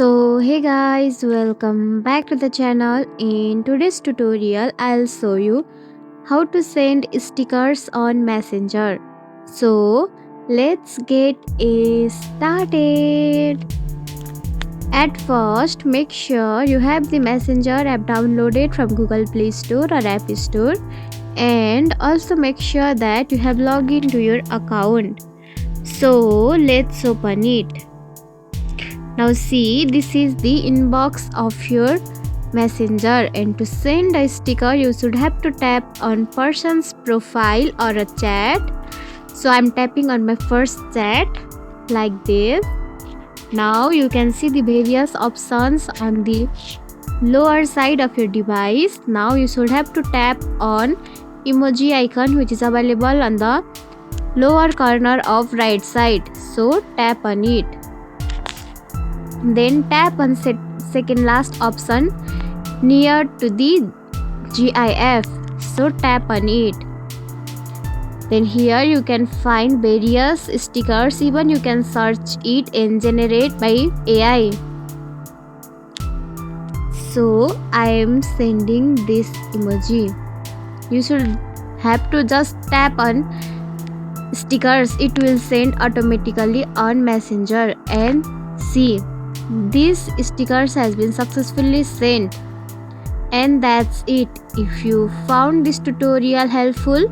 So hey guys, welcome back to the channel. In today's tutorial I'll show you how to send stickers on Messenger. So let's get started. At first, make sure you have the Messenger app downloaded from Google Play Store or App Store, and also make sure that you have logged into your account. So let's open it. Now see, this is the inbox of your Messenger, and to send a sticker you should have to tap on person's profile or a chat. So I'm tapping on my first chat like this. Now you can see the various options on the lower side of your device. Now you should have to tap on emoji icon, which is available on the lower corner of right side. So tap on it. Then tap on second last option near to the GIF. So tap on it. Then here you can find various stickers. Even you can search it and generate by AI. So I am sending this emoji. You should have to just tap on stickers. It will send automatically on Messenger, and see, this stickers has been successfully sent. And that's it. If you found this tutorial helpful,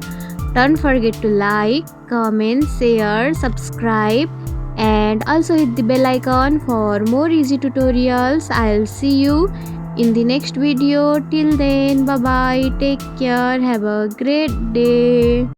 don't forget to like, comment, share, subscribe, and also hit the bell icon for more easy tutorials. I'll see you in the next video. Till then, bye bye, take care, have a great day.